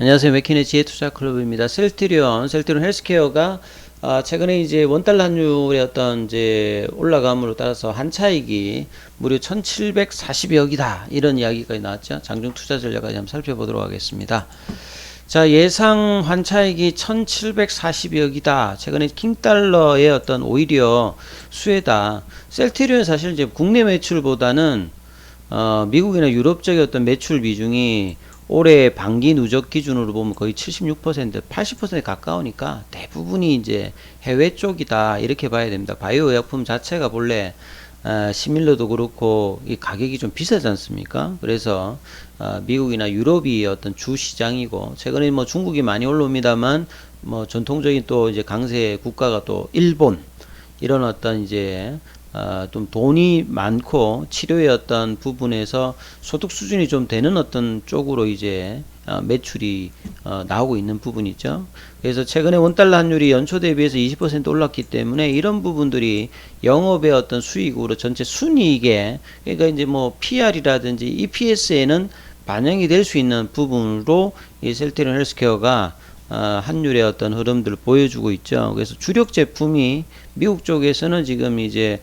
안녕하세요. 맥키네 지혜투자클럽입니다. 셀트리온 헬스케어가 최근에 이제 원달러 환율의 어떤 이제 올라감으로 따라서 한차익이 무려 1740억이다. 이런 이야기까지 나왔죠. 장중 투자 전략까지 한번 살펴보도록 하겠습니다. 자, 예상 환차익이 1740억이다. 최근에 킹달러의 어떤 오히려 수혜다. 셀트리온 사실 이제 국내 매출보다는 미국이나 유럽 쪽의 어떤 매출 비중이 올해 반기 누적 기준으로 보면 거의 76%, 80%에 가까우니까 대부분이 이제 해외 쪽이다. 이렇게 봐야 됩니다. 바이오 의약품 자체가 본래 시밀러도 그렇고 이 가격이 좀 비싸지 않습니까? 그래서 미국이나 유럽이 어떤 주 시장이고, 최근에 뭐 중국이 많이 올라옵니다만 뭐 전통적인 또 이제 강세 국가가 또 일본, 이런 어떤 이제 좀 돈이 많고 치료의 어떤 부분에서 소득 수준이 좀 되는 어떤 쪽으로 이제 매출이 나오고 있는 부분이죠. 그래서 최근에 원달러 환율이 연초 대비해서 20% 올랐기 때문에 이런 부분들이 영업의 어떤 수익으로 전체 순이익에, 그러니까 이제 뭐 PR이라든지 EPS에는 반영이 될 수 있는 부분으로 이 셀트리온 헬스케어가 환율의 어떤 흐름들을 보여주고 있죠. 그래서 주력 제품이 미국 쪽에서는 지금 이제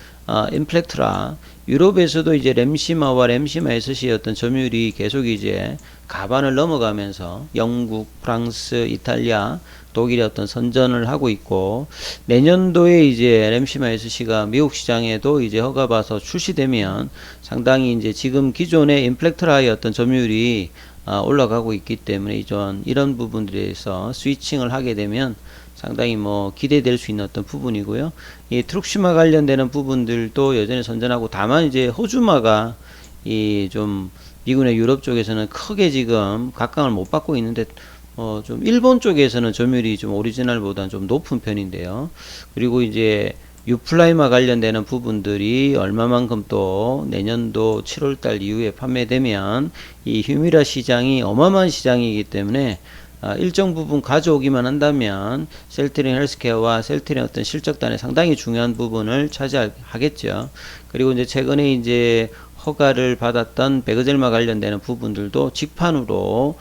인플렉트라, 유럽에서도 이제 램시마와 램시마 SC의 어떤 점유율이 계속 이제 가반을 넘어가면서 영국, 프랑스, 이탈리아, 독일의 어떤 선전을 하고 있고, 내년도에 이제 램시마 SC가 미국 시장에도 이제 허가받아서 출시되면 상당히 이제 지금 기존의 인플렉트라의 어떤 점유율이 올라가고 있기 때문에 이런 부분들에서 스위칭을 하게 되면 상당히 뭐 기대될 수 있는 어떤 부분이고요. 이 트룩시마 관련되는 부분들도 여전히 선전하고, 다만 이제 호주마가 이 좀 미국이나 유럽 쪽에서는 크게 지금 각광을 못 받고 있는데 좀 일본 쪽에서는 점유율이 좀 오리지널보다는 좀 높은 편인데요. 그리고 이제 유플라이마 관련되는 부분들이 얼마만큼 또 내년도 7월달 이후에 판매되면 이 휴미라 시장이 어마어마한 시장이기 때문에 일정 부분 가져오기만 한다면 셀트리온 헬스케어와 셀트리온 어떤 실적단에 상당히 중요한 부분을 차지하겠죠. 그리고 이제 최근에 이제 허가를 받았던 베그젤마 관련되는 부분들도 직판으로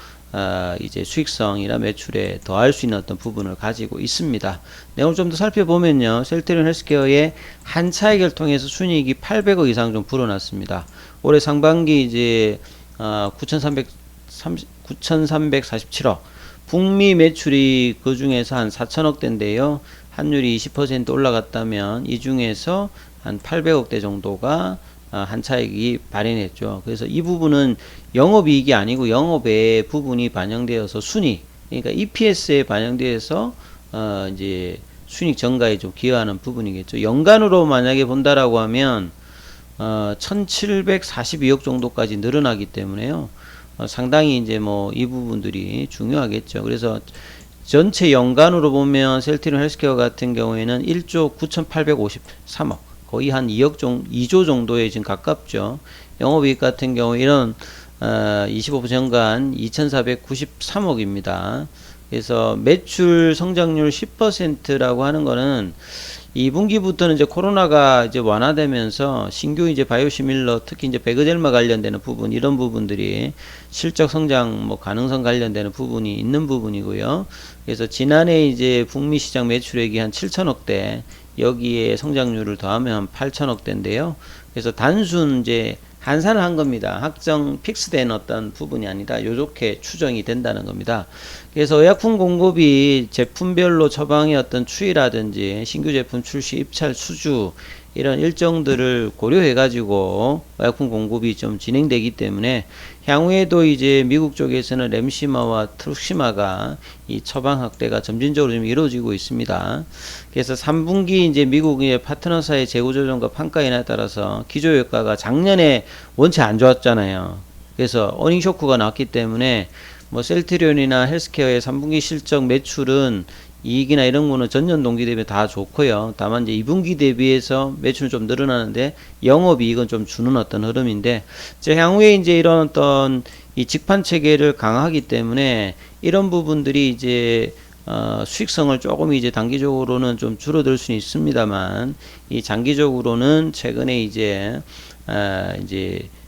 이제 수익성이나 매출에 더할 수 있는 어떤 부분을 가지고 있습니다. 내용을 좀 더 살펴보면요, 셀트리온 헬스케어의 한 차익을 통해서 순이익이 800억 이상 좀 불어났습니다. 올해 상반기 이제 9,347억, 북미 매출이 그 중에서 한 4천억대인데요, 환율이 20% 올라갔다면 이 중에서 한 800억대 정도가 한 차익이 발현했죠. 그래서 이 부분은 영업이익이 아니고 영업의 부분이 반영되어서 순이익, 그러니까 EPS에 반영되어서 이제 순이익 증가에 좀 기여하는 부분이겠죠. 연간으로 만약에 본다라고 하면 1742억 정도까지 늘어나기 때문에요. 상당히 이제 뭐 이 부분들이 중요하겠죠. 그래서 전체 연간으로 보면 셀트리온 헬스케어 같은 경우에는 1조 9,853억, 거의 한 2조 정도에 지금 가깝죠. 영업이익 같은 경우 이런 25%간 2,493억입니다. 그래서 매출 성장률 10%라고 하는 거는 2분기부터는 이제 코로나가 이제 완화되면서 신규 이제 바이오시밀러, 특히 이제 베그젤마 관련되는 부분, 이런 부분들이 실적 성장 뭐 가능성 관련되는 부분이 있는 부분이고요. 그래서 지난해 이제 북미 시장 매출액이 한 7천억대, 여기에 성장률을 더하면 한 8천억대인데요. 그래서 단순 이제 한산을 한 겁니다. 확정 픽스된 어떤 부분이 아니다. 요렇게 추정이 된다는 겁니다. 그래서 의약품 공급이 제품별로 처방의 어떤 추이라든지 신규 제품 출시 입찰 수주, 이런 일정들을 고려해 가지고 의약품 공급이 좀 진행되기 때문에 향후에도 이제 미국 쪽에서는 램시마와 트룩시마가 이 처방 확대가 점진적으로 좀 이루어지고 있습니다. 그래서 3분기 이제 미국의 파트너사의 재고 조정과 판가 인하에 따라서 기저 효과가 작년에 원체 안 좋았잖아요. 그래서 어닝 쇼크가 났기 때문에 뭐 셀트리온이나 헬스케어의 3분기 실적 매출은 이익이나 이런 거는 전년 동기 대비 다 좋고요. 다만 이제 2분기 대비해서 매출은 좀 늘어나는데 영업이익은 좀 주는 어떤 흐름인데, 향후에 이제 이런 어떤 이 직판 체계를 강화하기 때문에 이런 부분들이 이제 수익성을 조금 이제 단기적으로는 좀 줄어들 수는 있습니다만, 이 장기적으로는 최근에 이제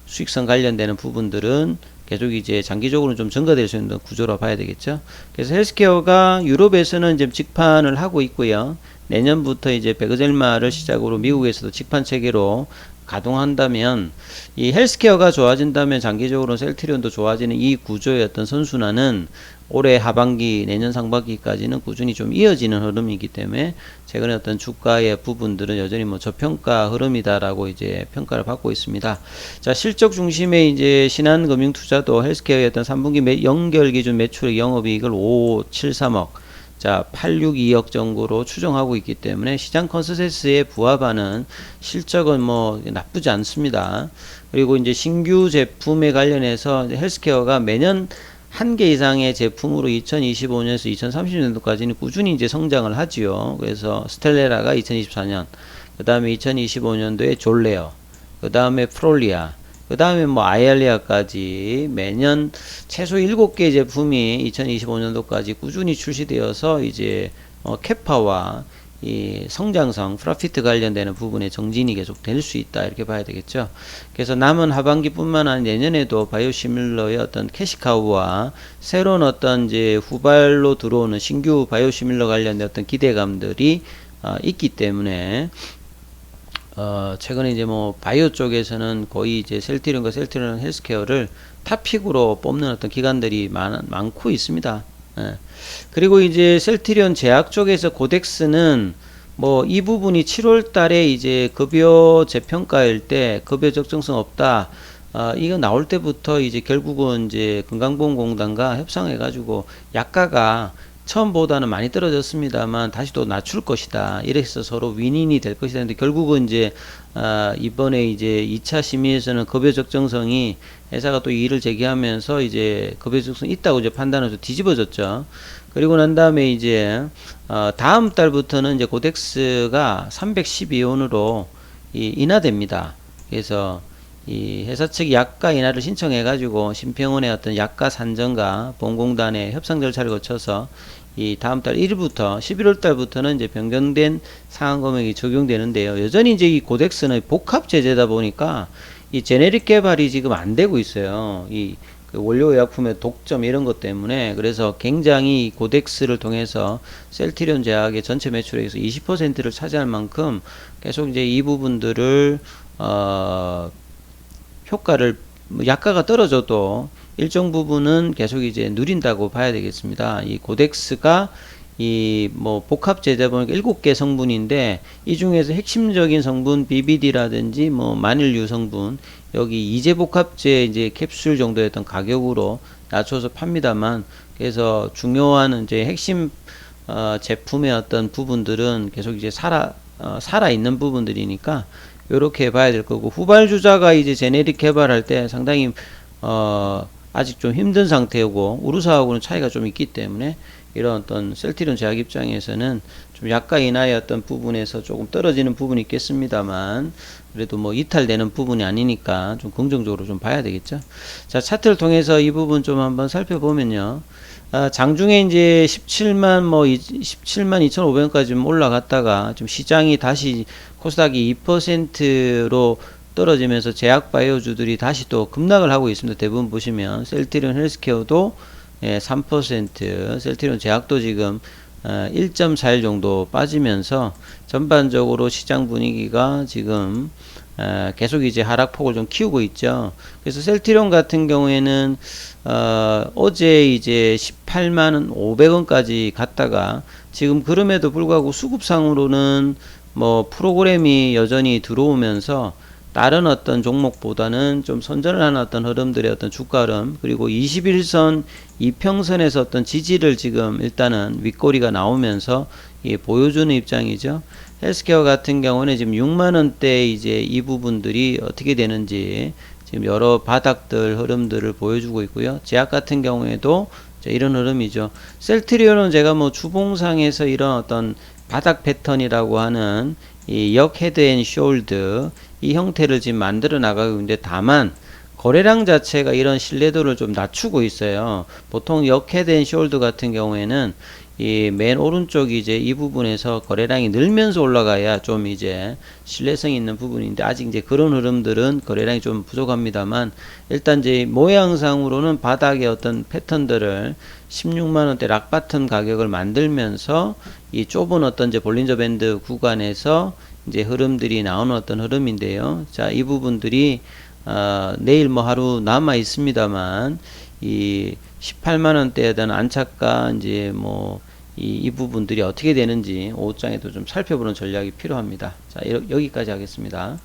수익성 관련되는 부분들은 계속 이제 장기적으로 좀 증가될 수 있는 구조로 봐야 되겠죠. 그래서 헬스케어가 유럽에서는 이제 직판을 하고 있고요. 내년부터 이제 베그젤마를 시작으로 미국에서도 직판 체계로 가동한다면 이 헬스케어가 좋아진다면 장기적으로 셀트리온도 좋아지는 이 구조의 어떤 선순환은 올해 하반기 내년 상반기까지는 꾸준히 좀 이어지는 흐름이기 때문에 최근에 어떤 주가의 부분들은 여전히 뭐 저평가 흐름이다라고 이제 평가를 받고 있습니다. 자, 실적 중심의 이제 신한금융투자도 헬스케어의 어떤 3분기 연결 기준 매출액 영업이익을 573억 자, 862억 정도로 추정하고 있기 때문에 시장 컨센서스에 부합하는 실적은 뭐 나쁘지 않습니다. 그리고 이제 신규 제품에 관련해서 헬스케어가 매년 한 개 이상의 제품으로 2025년에서 2030년도까지는 꾸준히 이제 성장을 하지요. 그래서 스텔레라가 2024년, 그 다음에 2025년도에 졸레어, 그 다음에 프롤리아, 그 다음에 뭐 아이알리아까지 매년 최소 7개 제품이 2025년도까지 꾸준히 출시되어서 이제 캐파와 이 성장성, 프로피트 관련되는 부분에 정진이 계속 될 수 있다 이렇게 봐야 되겠죠. 그래서 남은 하반기뿐만 아니라 내년에도 바이오시밀러의 어떤 캐시카우와 새로운 어떤 이제 후발로 들어오는 신규 바이오시밀러 관련된 어떤 기대감들이 있기 때문에 최근에 이제 뭐 바이오 쪽에서는 거의 이제 셀트리온과 셀트리온 헬스케어를 탑픽으로 뽑는 어떤 기관들이 많고 있습니다. 예. 그리고 이제 셀트리온 제약 쪽에서 고덱스는 뭐 이 부분이 7월 달에 이제 급여 재평가일 때 급여 적정성 없다. 이거 나올 때부터 이제 결국은 이제 건강보험공단과 협상해 가지고 약가가 처음보다는 많이 떨어졌습니다만 다시 또 낮출 것이다. 이래서 서로 윈윈이 될 것이다. 근데 결국은 이제 이번에 이제 2차 심의에서는 급여 적정성이 회사가 또 이의를 제기하면서 이제 급여 적정성이 있다고 이제 판단해서 뒤집어졌죠. 그리고 난 다음에 이제 다음 달부터는 이제 고덱스가 312원으로 인하됩니다. 그래서 이 회사 측이 약가 인하를 신청해 가지고 심평원의 어떤 약가 산정과 보험공단의 협상 절차를 거쳐서 이 다음 달 1일부터 11월 달부터는 이제 변경된 상한 금액이 적용되는데요. 여전히 이제 이 고덱스는 복합 제재다 보니까 이 제네릭 개발이 지금 안 되고 있어요. 이 원료 의약품의 독점 이런 것 때문에. 그래서 굉장히 고덱스를 통해서 셀트리온 제약의 전체 매출에서 20%를 차지할 만큼 계속 이제 이 부분들을 효과를 약가가 떨어져도 일정 부분은 계속 이제 누린다고 봐야 되겠습니다. 이 고덱스가 이 뭐 복합 제재 보니까 7개 성분인데 이 중에서 핵심적인 성분 BBD라든지 뭐 마닐유 성분 여기 이제 복합제 이제 캡슐 정도였던 가격으로 낮춰서 팝니다만, 그래서 중요한 이제 핵심 제품의 어떤 부분들은 계속 이제 살아 있는 부분들이니까 요렇게 봐야 될 거고, 후발주자가 이제 제네릭 개발할 때 상당히 아직 좀 힘든 상태고 우르사하고는 차이가 좀 있기 때문에 이런 어떤 셀트리온 제약 입장에서는 좀 약가 인하의 어떤 부분에서 조금 떨어지는 부분이 있겠습니다만 그래도 뭐 이탈되는 부분이 아니니까 좀 긍정적으로 좀 봐야 되겠죠. 자, 차트를 통해서 이 부분 좀 한번 살펴보면요. 장중에 이제 17만 2,500원까지 좀 올라갔다가 좀 시장이 다시 코스닥이 2%로 떨어지면서 제약 바이오주들이 다시 또 급락을 하고 있습니다. 대부분 보시면 셀트리온 헬스케어도 3%, 셀트리온 제약도 지금 1.41 정도 빠지면서 전반적으로 시장 분위기가 지금 계속 이제 하락폭을 좀 키우고 있죠. 그래서 셀트리온 같은 경우에는 어제 이제 18만 500원까지 갔다가 지금 그럼에도 불구하고 수급상으로는 뭐 프로그램이 여전히 들어오면서 다른 어떤 종목보다는 좀 선전을 하는 어떤 흐름들의 어떤 주가 흐름, 그리고 21선 이평선에서 어떤 지지를 지금 일단은 윗꼬리가 나오면서 보여주는 입장이죠. 헬스케어 같은 경우는 지금 6만원대 이제 이 부분들이 어떻게 되는지 지금 여러 바닥들 흐름들을 보여주고 있고요. 제약 같은 경우에도 이런 흐름이죠. 셀트리온은 제가 뭐 주봉상에서 이런 어떤 바닥 패턴이라고 하는 이 역 헤드 앤 숄드 이 형태를 지금 만들어 나가고 있는데, 다만 거래량 자체가 이런 신뢰도를 좀 낮추고 있어요. 보통 역 헤드 앤 숄드 같은 경우에는 이 맨 오른쪽이 이제 이 부분에서 거래량이 늘면서 올라가야 좀 이제 신뢰성이 있는 부분인데 아직 이제 그런 흐름들은 거래량이 좀 부족합니다만 일단 이제 모양상으로는 바닥의 어떤 패턴들을 16만원대 락바텀 가격을 만들면서 이 좁은 어떤 이제 볼린저 밴드 구간에서 이제 흐름들이 나오는 어떤 흐름인데요. 자, 이 부분들이 내일 뭐 하루 남아 있습니다만 이 18만원대에 대한 안착과 이제 뭐 이 부분들이 어떻게 되는지 오후장에도 좀 살펴보는 전략이 필요합니다. 자, 여기까지 하겠습니다.